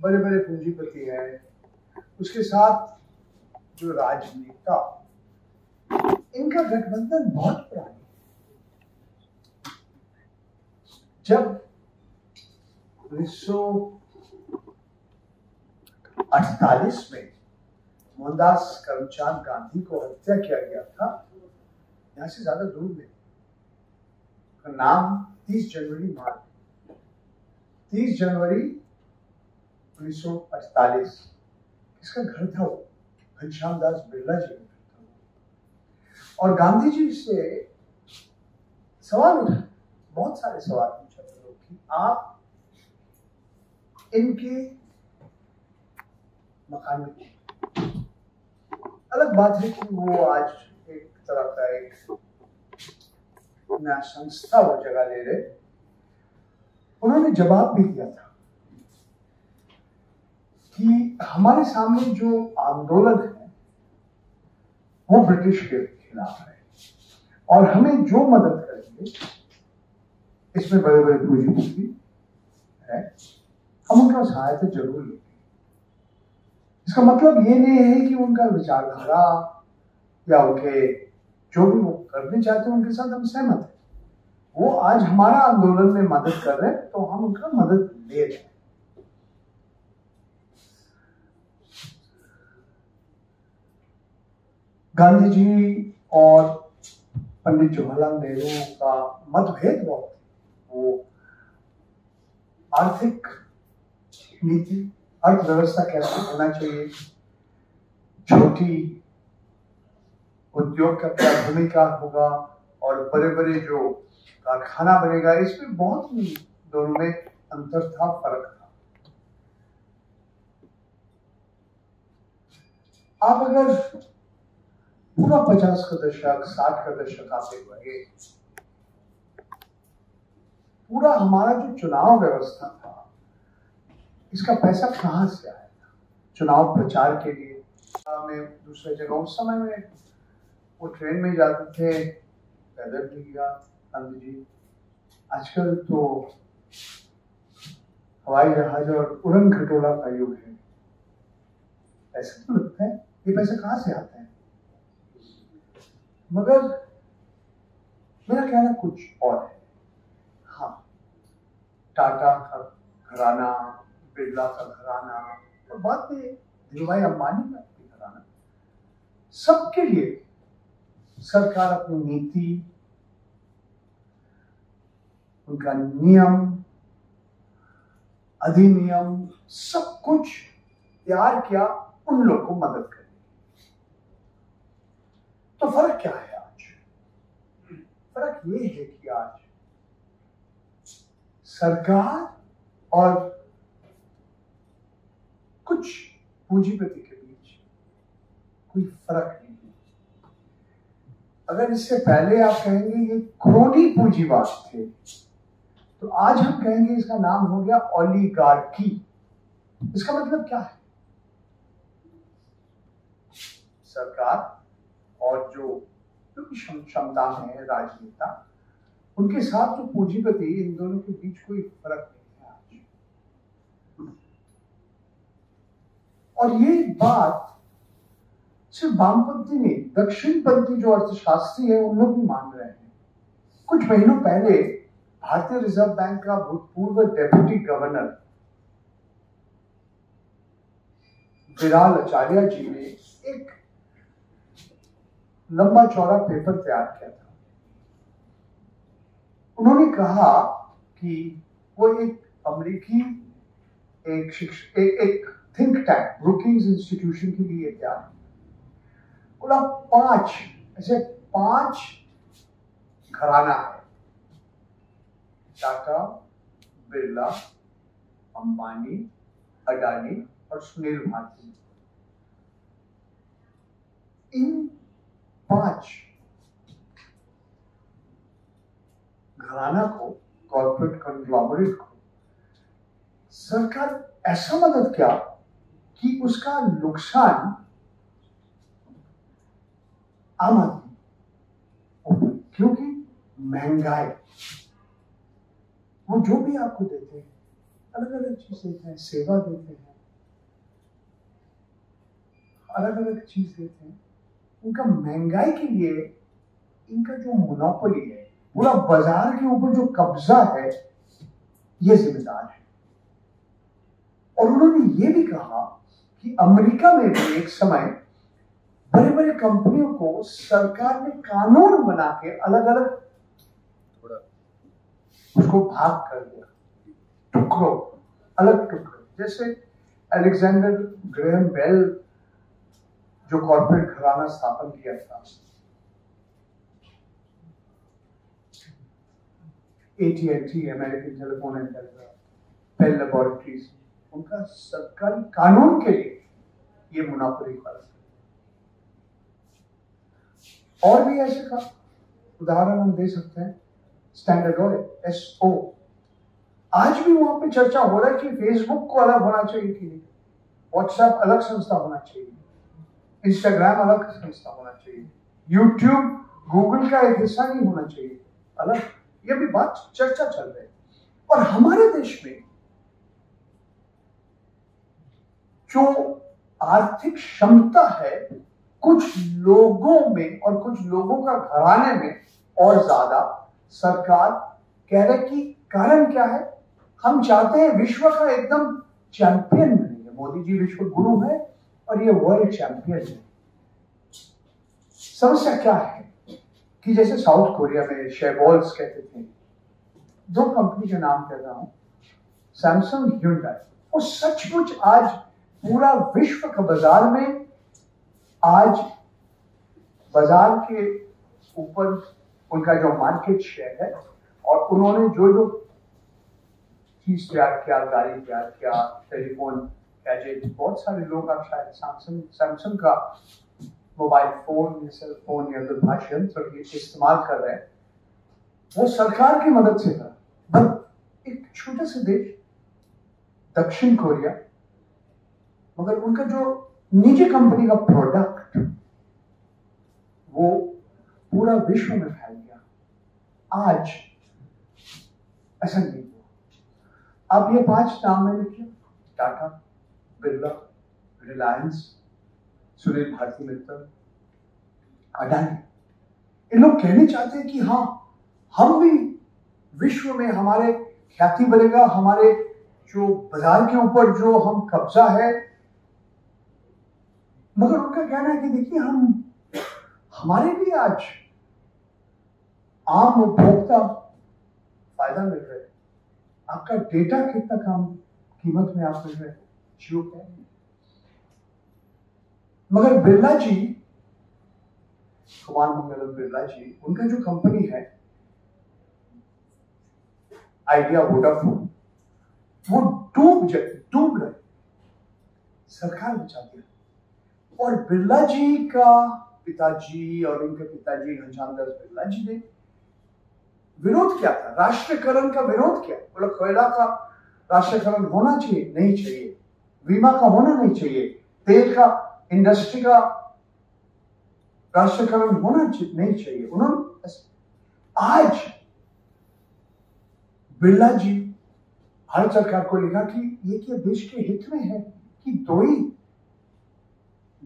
बड़े बड़े पूंजीपति हैं, उसके साथ जो राजनेता, इनका गठबंधन बहुत पुराना। जब 1948 में मोहनदास करमचंद गांधी को हत्या किया गया था, यहां से ज्यादा दूर नहीं, का नाम 30 जनवरी 1948 किसका घर था? वो घनश्याम दास बिरला जी का घर था। और गांधी जी से सवाल उठा, बहुत सारे सवाल पूछा था लोग कि आप इनके मकान में, अलग बात है कि वो आज एक तरह का एक नया संस्था वो जगह ले रहे। उन्होंने जवाब भी दिया था कि हमारे सामने जो आंदोलन है वो ब्रिटिश के खिलाफ है और हमें जो मदद करेंगे, इसमें बड़े बड़े पूंजीपति है, हम उनका सहायता जरूर लेंगे। इसका मतलब ये नहीं है कि उनका विचारधारा या उनके जो भी वो करने चाहते हैं उनके साथ हम सहमत हैं। वो आज हमारा आंदोलन में मदद कर रहे हैं तो हम उनका मदद ले रहे हैं। गांधी जी और पंडित जवाहरलाल नेहरू का मतभेद बहुत थे। वो आर्थिक नीति, अर्थव्यवस्था कैसे होना चाहिए, छोटी उद्योग का क्या भूमिका होगा और बड़े बड़े जो कारखाना बनेगा, इसमें बहुत ही दोनों में अंतर था, फर्क था। आप अगर पूरा 50 का दशक, 60 का दशक आप देखोगे, पूरा हमारा जो चुनाव व्यवस्था था, इसका पैसा कहां से आया? चुनाव प्रचार के लिए में दूसरे जगह, उस समय में वो ट्रेन में जाते थे, पैदल भी गया गांधी जी। आजकल तो हवाई जहाज और उड़न खटोला का युग है। ऐसा तो लगता है ये पैसे कहां से आते हैं? मगर मेरा कहना कुछ और है। हाँ, टाटा का घराना, बिरला का घराना और बाद में धीरूभाई अंबानी का भी घराना, सबके लिए सरकार अपनी नीति, उनका नियम, अधिनियम, सब कुछ तैयार किया उन लोग को मदद करने। तो फर्क क्या है आज? फर्क ये है कि आज सरकार और कुछ पूंजीपति के बीच कोई फर्क नहीं है। अगर इससे पहले आप कहेंगे ये क्रोनी पूंजीवाद थे, तो आज हम कहेंगे इसका नाम हो गया ओलिगार्की। इसका मतलब क्या है? सरकार और जो क्षमता है राजनेता, उनके साथ जो पूंजीपति, इन दोनों के बीच कोई फर्क नहीं है आज। और ये बात सिर्फ वामपंथी नहीं, दक्षिणपंथी जो अर्थशास्त्री है उन लोग भी मान रहे हैं। कुछ महीनों पहले भारतीय रिजर्व बैंक का भूतपूर्व डेप्यूटी गवर्नर विराल आचार्य जी ने एक लंबा चौड़ा पेपर तैयार किया था। उन्होंने कहा कि वो एक अमेरिकी एक थिंक टैंक ब्रुकिंग्स इंस्टीट्यूशन के लिए तैयार है। बोला 5 घराना है, टाटा, बिरला, अंबानी, अडानी और सुनील भारती। इन 5 घराना को, कॉर्पोरेट कंग्लोमरेट को सरकार ऐसा मदद किया कि उसका नुकसान आम आदमी, क्योंकि महंगाई, वो जो भी आपको देते हैं, अलग अलग चीज देते हैं, सेवा देते हैं, अलग अलग चीज देते हैं, उनका महंगाई के लिए इनका जो मोनोपोली है, पूरा बाजार के ऊपर जो कब्जा है, ये जिम्मेदार है। और उन्होंने ये भी कहा कि अमेरिका में भी एक समय बड़े बड़े कंपनियों को सरकार ने कानून बना के अलग अलग उसको भाग कर दिया, टुकड़ों, अलग टुकड़े। जैसे अलेक्जेंडर ग्रेहम बेल जो कॉर्पोरेट घराना स्थापन किया था, AT&T American telephone and telegraph, Bell laboratories, उनका सरकारी कानून के लिए ये मोनोपोली था। और भी ऐसे का उदाहरण हम दे सकते हैं, स्टैंडर्ड ऑयल SO। आज भी वहां पे चर्चा हो रहा है कि फेसबुक को अलग होना चाहिए कि नहीं, व्हाट्सएप अलग संस्था होना चाहिए, इंस्टाग्राम अलग संस्था होना चाहिए, यूट्यूब गूगल का एक हिस्सा नहीं होना चाहिए, अलग। ये भी बात चर्चा चल रही है। और हमारे देश में जो आर्थिक क्षमता है कुछ लोगों में और कुछ लोगों का घराने में और ज्यादा, सरकार कह रहे कि कारण क्या है, हम चाहते हैं विश्व का एकदम चैंपियन बने। मोदी जी विश्व गुरु है और ये वर्ल्ड चैंपियन है। समस्या क्या है कि जैसे साउथ कोरिया में शेबॉल्स कहते थे, दो कंपनी का नाम कर रहा हूं, सैमसंग, ह्यूंडई, वो सचमुच आज पूरा विश्व का बाजार में, आज बाजार के ऊपर उनका जो मार्केट शेयर है, और उन्होंने जो जो चीज तैयार किया, गाड़ी तैयार किया, टेलीफोन, गैजेट, बहुत सारे लोग आप शायद सैमसंग का मोबाइल फोन या सेल फोन या दूरभाष यंत्र इस्तेमाल कर रहे हैं, वो सरकार की मदद से था। बट एक छोटे से देश दक्षिण कोरिया, मगर उनका जो निजी कंपनी का प्रोडक्ट वो पूरा विश्व में फैल गया। आज ऐसा नहीं हुआ। अब ये 5 नाम में लिखिए, टाटा, बिरला, रिलायंस, सुनील भारती मित्तल, अडानी। ये लोग कहने चाहते हैं कि हाँ, हम भी विश्व में हमारे ख्याति बढ़ेगा, हमारे जो बाजार के ऊपर जो हम कब्जा है। मगर उनका कहना है कि देखिए, हमारे भी आज आम उपभोक्ता फायदा मिल रहा है। आपका डेटा कितना कम कीमत में आप मिल रहे हैं, जियो क्या है। मगर बिरला जी, कुमार मंगलम बिरला जी, उनका जो कंपनी है आइडिया वोडाफोन, वो डूब गए, सरकार बचाती है। और बिरला जी का पिताजी और उनके पिताजी घनश्याम दास बिरला जी ने विरोध किया था, राष्ट्रीयकरण का विरोध किया। बोला कोयला का राष्ट्रीयकरण होना चाहिए, नहीं चाहिए, बीमा का होना नहीं चाहिए, तेल का इंडस्ट्री का राष्ट्रीयकरण होना नहीं चाहिए। उन्होंने आज बिरला जी भारत सरकार को लिखा कि ये क्या देश के हित में है कि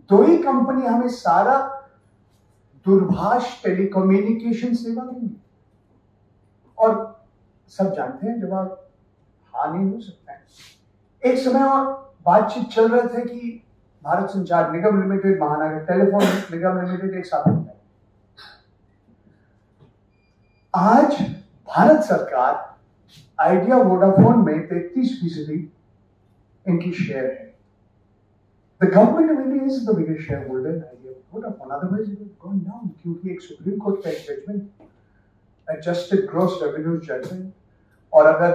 दो ही कंपनी हमें सारा दूरभाष टेलीकम्युनिकेशन सेवा देंगी। और सब जानते हैं जवाब हाँ नहीं हो सकता है। एक समय और बातचीत चल रहे थे कि भारत संचार निगम लिमिटेड, महानगर टेलीफोन निगम लिमिटेड एक साथ होता है। आज भारत सरकार आइडिया वोडाफोन में 33% इनकी शेयर है। The government of India is the biggest shareholder in Idea Vodafone. Otherwise, it would have gone down. क्योंकि एक सुप्रीम कोर्ट का judgement, adjusted gross revenue judgement, और अगर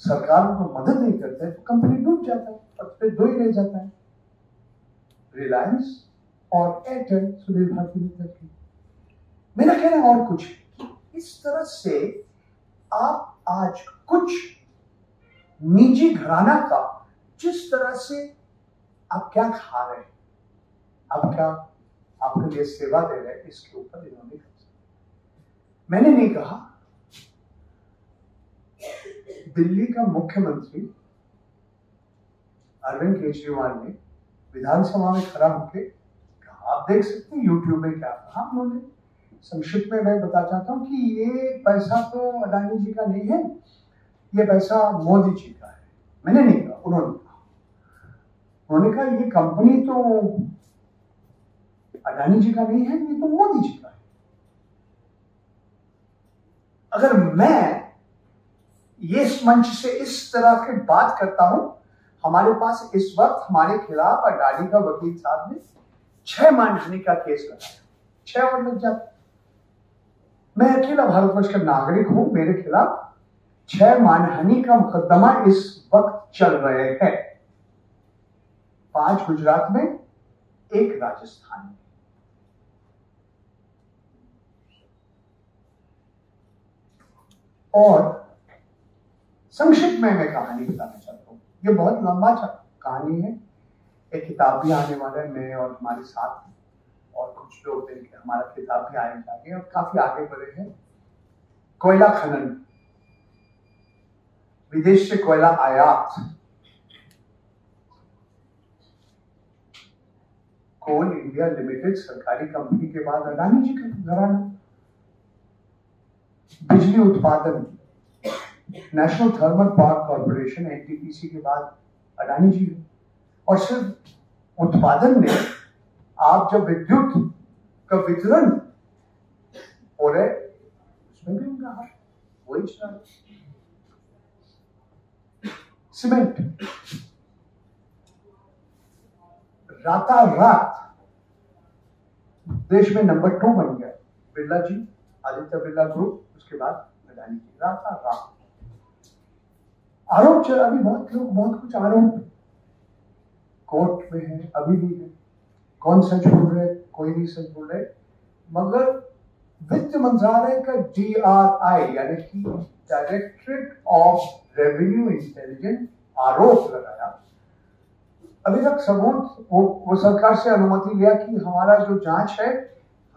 सरकार को मदद नहीं करते तो कंपनी डूब जाता है, और फिर दो ही रह जाता है, रिलायंस और एयरटेल, सुनील भारती मित्तल की। मेरा कहना और कुछ, इस तरह से आप आज कुछ निजी घराना का जिस तरह से आप क्या खा रहे हैं, आप क्या आपके लिए सेवा दे रहे हैं, इसके ऊपर इन्होंने, मैंने नहीं कहा, दिल्ली का मुख्यमंत्री अरविंद केजरीवाल ने विधानसभा में खड़ा होके आप देख सकते हैं यूट्यूब में क्या कहा उन्होंने। संक्षिप्त में मैं बताना चाहता हूँ कि ये पैसा तो अडानी जी का नहीं है, ये पैसा मोदी जी का है। मैंने नहीं कहा, उन्होंने कहा। उन्होंने कहा ये कंपनी तो अडानी जी का नहीं है, ये तो मोदी जी का है। अगर मैं ये इस मंच से इस तरह की बात करता हूं, हमारे पास इस वक्त हमारे खिलाफ अडानी का वकील साहब ने 6 मानहानि का केस लगाया, 6 और लग जाता। मैं अकेला भारतवर्ष का नागरिक हूं, मेरे खिलाफ 6 मानहानि का मुकदमा इस वक्त चल रहे हैं, 5 गुजरात में, 1 राजस्थान में। और संक्षिप्त में मैं कहानी बताना चाहता हूं। ये बहुत लंबा कहानी है, एक किताब भी आने वाला है, मैं और हमारे साथ और कुछ लोग मिलकर हमारा किताब भी आने जाएंगे और काफी आगे बढ़े हैं। कोयला खनन, विदेश से कोयला आयात, कोल इंडिया लिमिटेड सरकारी कंपनी के बाद अडानी जी का घराना। बिजली उत्पादन, national thermal power corporation NTPC के बाद अडानी जी। और सिर्फ उत्पादन में, आप जब विद्युत का वितरण हो रहे उसमें भी उनका हाथ वही चला। सीमेंट, रातारात देश में नंबर 2 बन गया बिरला जी, आदित्य बिरला ग्रुप, उसके बाद अडानी जी, रातारात। आरोप चला भी, बहुत लोग बहुत कुछ आरोप कोर्ट में है, अभी भी है। कौन सच बोल रहे, कोई नहीं सच बोल रहे, मगर वित्त मंत्रालय का DRI यानी कि डायरेक्टरेट ऑफ रेवेन्यू इंटेलिजेंस आरोप लगाया। अभी तक सबूत वो सरकार से अनुमति लिया कि हमारा जो जांच है,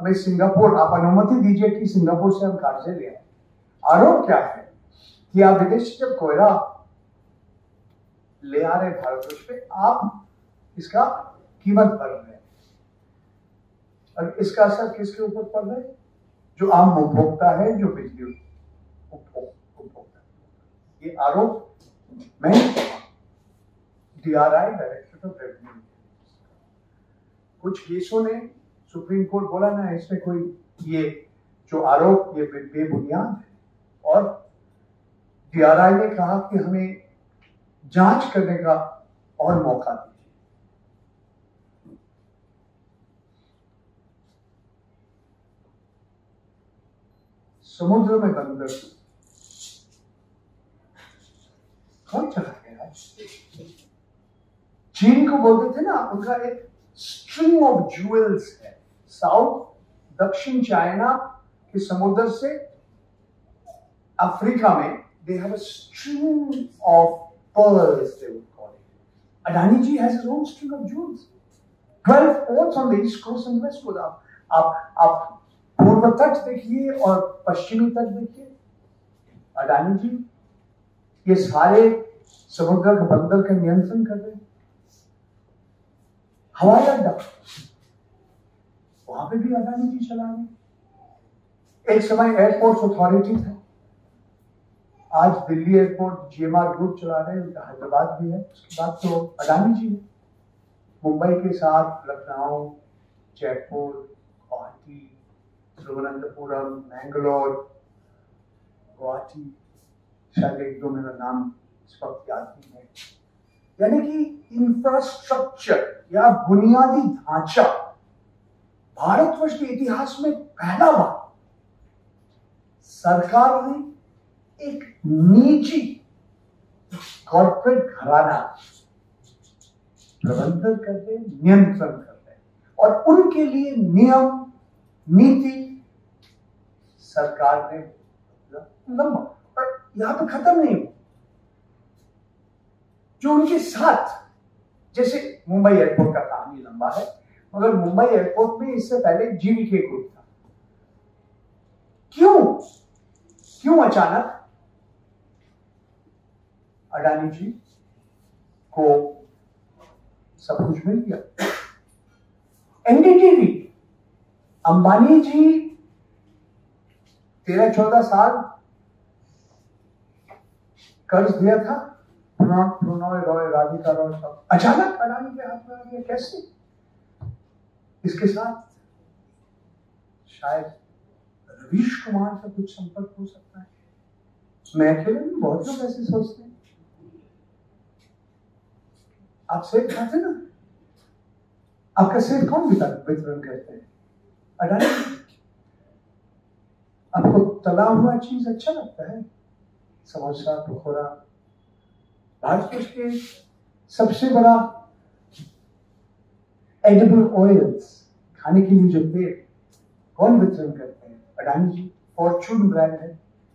हमें सिंगापुर, आप अनुमति दीजिए कि सिंगापुर से हम कर्जे ले आए। आरोप क्या है कि आप विदेश से जब कोयला ले आ रहे भारतवर्ष पे, आप इसका कीमत भर रहे हैं, और इसका असर किसके ऊपर पड़ रहा है? जो आम उपभोक्ता है, जो बिजली उपभोक्ता। ये आरोप मैं DRI डायरेक्टर ऑफ रेवेन्यू, कुछ केसों ने सुप्रीम कोर्ट बोला ना, इसमें कोई ये जो आरोप ये बेबुनियाद है, और DRI ने कहा कि हमें जांच करने का और मौका दीजिए। समुद्र में बंदर कौन चला गया? चीन को बोलते थे ना, उनका एक स्ट्रिंग ऑफ ज्वेल्स है, साउथ दक्षिण चाइना के समुद्र से अफ्रीका में, they have a string of pearls, they would call it. Adani ji has his own string of jewels. 12 ports on the east coast and west coast. आप पूर्व तट देखिए और पश्चिमी तट देखिए। अडानी जी ये सारे समुद्र के बंदर का नियंत्रण कर रहे हैं। हवाई अड्डा, वहां पे भी अडानी जी चला रहे। एक समय एयरपोर्ट अथॉरिटी था, आज दिल्ली एयरपोर्ट GMR ग्रुप चला रहे हैं, उनका हैदराबाद भी है, उसके बाद तो अडानी जी है। मुंबई के साथ लखनऊ, जयपुर, गुवाहाटी, तिरुवनंतपुरम, मैंगलोर, गुवाहाटी, शायद 1-2 मेरा नाम इस वक्त याद नहीं है। यानी कि इंफ्रास्ट्रक्चर या बुनियादी ढांचा, भारतवर्ष के इतिहास में पहला बार सरकार ने एक निजी कॉर्पोरेट घराना प्रबंधन कर रहे, नियंत्रण कर रहे, और उनके लिए नियम नीति सरकार ने लंबा, और यहां पे खत्म नहीं हुआ। जो उनके साथ, जैसे मुंबई एयरपोर्ट का कहानी लंबा है, मगर मुंबई एयरपोर्ट में इससे पहले GVK ग्रुप था। क्यों अचानक अडानी जी को सब कुछ मिल गया। एनडीटीवी, अंबानी जी 13-14 साल कर्ज दिया था, प्रणॉय रॉय, राधिका रॉय, सब अचानक अडानी के हाथ में आ गया। कैसे? इसके साथ शायद रवीश कुमार का कुछ संपर्क हो सकता है। मैं अकेले नहीं, बहुत लोग ऐसे सोचते हैं। आप सेब खाते ना, आपका सेब कौन वितरण करते हैं? अडानी। आपको तला हुआ चीज अच्छा लगता है, समोसा, पकौड़ा। भारत के सबसे बड़ा एडिबल ऑयल्स, खाने के लिए जो तेल, कौन वितरण करते हैं? अडानी जी। फॉर्चून ब्रांड है।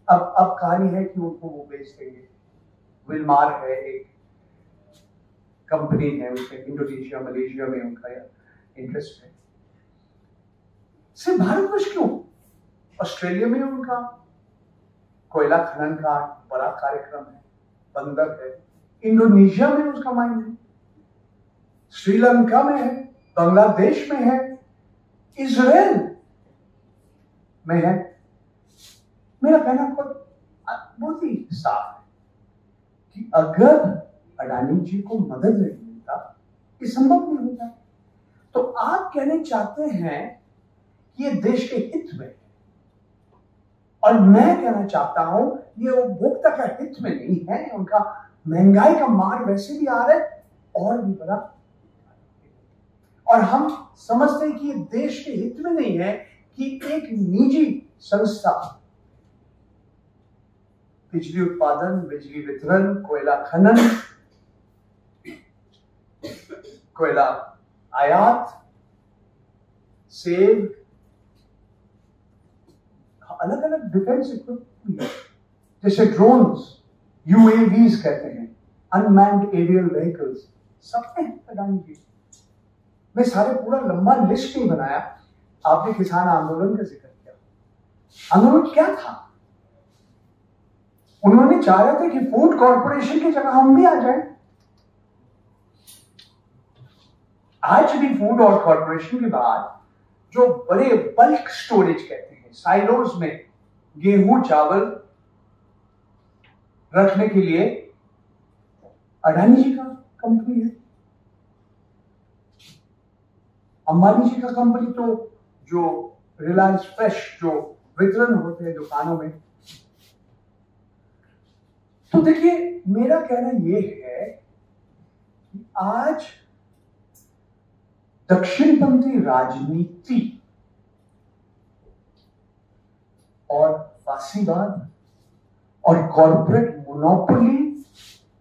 अब कहानी है कि उनको वो बेच देंगे। विलमार है, एक कंपनी है, उनके इंडोनेशिया, मलेशिया में उनका इंटरेस्ट है। सिर्फ भारतवर्ष क्यों, ऑस्ट्रेलिया में उनका कोयला खनन का बड़ा कार्यक्रम है, बंदर है। इंडोनेशिया में उसका माइन है, श्रीलंका में है, बांग्लादेश में है, इजराइल में है। मेरा कहना बहुत ही साफ है कि अगर अडानी जी को मदद नहीं मिलता, ये संभव नहीं होता। तो आप कहने चाहते हैं कि ये देश के हित में है, और मैं कहना चाहता हूं ये उपभोक्ता का हित में नहीं है। उनका महंगाई का मार वैसे भी आ रहा है और भी बड़ा, और हम समझते हैं कि ये देश के हित में नहीं है कि एक निजी संस्था बिजली उत्पादन, बिजली वितरण, कोयला खनन, कोयला आयात, सेब, अलग अलग डिफेंस इक्विपमेंट, जैसे ड्रोन्स, यूएवीज कहते हैं, अनमैन्ड एरियल व्हीकल्स, सब है अडानी जी। मैं सारे पूरा लंबा लिस्ट नहीं बनाया। आपने किसान आंदोलन का जिक्र किया। आंदोलन क्या था? उन्होंने चाहा था कि फूड कॉर्पोरेशन की जगह हम भी आ जाएं। आज भी फूड और कॉर्पोरेशन के बाद जो बड़े बल्क स्टोरेज कहते हैं, साइलोज में गेहूं चावल रखने के लिए अडानी जी का कंपनी है। अंबानी जी का कंपनी तो जो रिलायंस फ्रेश, जो वितरण होते हैं दुकानों में। तो देखिए, मेरा कहना यह है कि आज दक्षिणपंथी राजनीति और फासीवाद और कॉर्पोरेट मोनोपोली,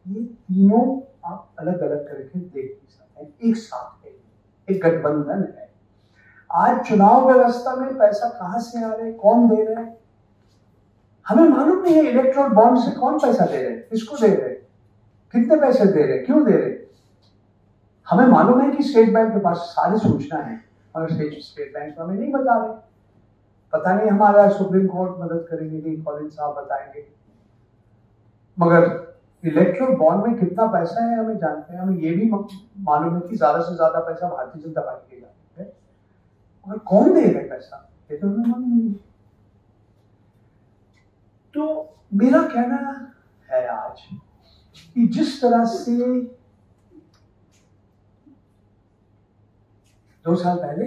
ये तीनों आप अलग अलग करके देख नहीं सकते हैं, एक साथ है, एक गठबंधन है। आज चुनाव व्यवस्था में पैसा कहां से आ रहे हैं, कौन दे रहे हैं, हमें मालूम नहीं है। इलेक्ट्रोल बॉन्ड से कौन पैसा दे रहे हैं, किसको दे रहे हैं, कितने पैसे दे रहे हैं, क्यों दे रहे हैं। हमें मालूम है कि स्टेट बैंक के पास सारी सूचना है, मगर स्टेट बैंक हमें नहीं बता रहे। पता नहीं हमारा सुप्रीम कोर्ट मदद करेंगे कि कॉलिंस साहब बताएंगे, मगर इलेक्ट्रोल बॉन्ड में कितना पैसा है हमें जानते हैं। हमें ये भी मालूम है कि ज्यादा से ज्यादा पैसा भारतीय जनता पार्टी के जाते हैं, मगर कौन दे रहे पैसा ये तो हमें मालूम नहीं। तो मेरा कहना है आज कि जिस तरह से 2 साल पहले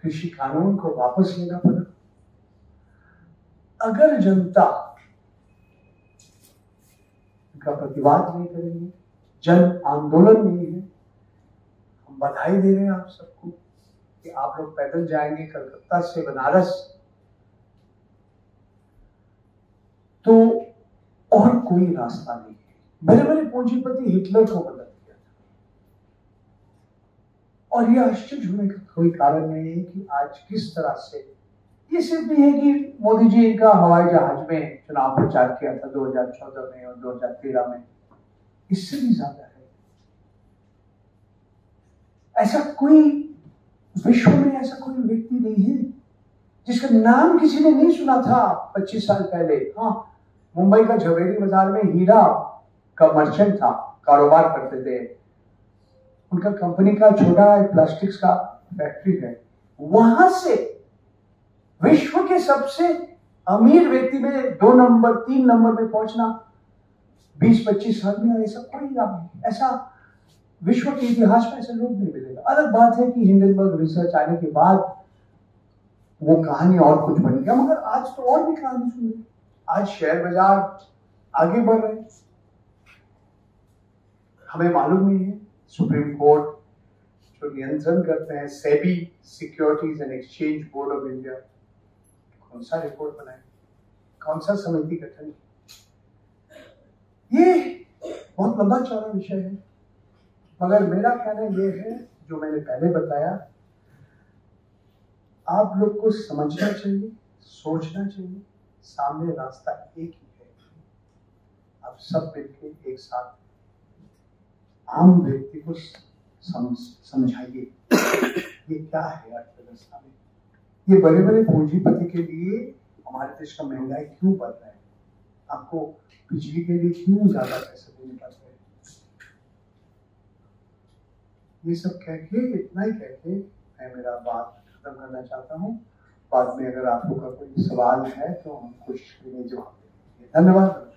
कृषि कानून को वापस लेना पड़ा, अगर जनता का प्रतिवाद नहीं करेंगे, जन आंदोलन नहीं है, हम बधाई दे रहे हैं आप सबको कि आप लोग पैदल जाएंगे कलकत्ता से बनारस, तो और कोई रास्ता नहीं है। बड़े बड़े पूंजीपति हिटलर को मदद किया था, और यह आश्चर्य होने का कोई कारण नहीं है कि आज किस तरह से, ये सिर्फ नहीं है कि मोदी जी का हवाई जहाज में चुनाव प्रचार किया था 2014 में और 2013 में, इससे भी ज्यादा है। ऐसा कोई विश्व में ऐसा कोई व्यक्ति नहीं है जिसका नाम किसी ने नहीं सुना था 25 साल पहले। हाँ, मुंबई का झवेरी बाजार में हीरा का मर्चेंट था, कारोबार करते थे, उनका कंपनी का छोटा एक प्लास्टिक्स का फैक्ट्री है, वहां से विश्व के सबसे अमीर व्यक्ति में 2 नंबर 3 नंबर में पहुंचना 20-25 साल में, ऐसा कोई ऐसा विश्व के इतिहास में ऐसे लोग नहीं मिलेगा। अलग बात है कि हिंडनबर्ग रिसर्च आने के बाद वो कहानी और कुछ बन गया, मगर आज तो और भी कहानी सुनिए। आज शेयर बाजार आगे बढ़ रहे हैं, हमें मालूम नहीं है सुप्रीम कोर्ट जो नियंत्रण करते हैं, SEBI securities and exchange board of India, कौन सा रिपोर्ट बनाए, कौन सा समिति गठन की, ये बहुत लंबा चौड़ा विषय है। मगर मेरा कहना ये है, जो मैंने पहले बताया, आप लोग को समझना चाहिए, सोचना चाहिए, सामने रास्ता एक ही है। आप सब मिलकर एक साथ आम व्यक्ति को समझाइए ये क्या है अर्थव्यवस्था में, ये बड़े बड़े पूंजीपति के लिए हमारे देश का महंगाई क्यों बढ़ रहा है, आपको बिजली के लिए क्यों ज्यादा पैसे देने पड़ रहे हैं। ये सब कह के, इतना ही कह के मैं मेरा बात खत्म करना चाहता हूँ। बाद में अगर आप लोग का कोई सवाल है तो हम कुछ जवाब देंगे। धन्यवाद।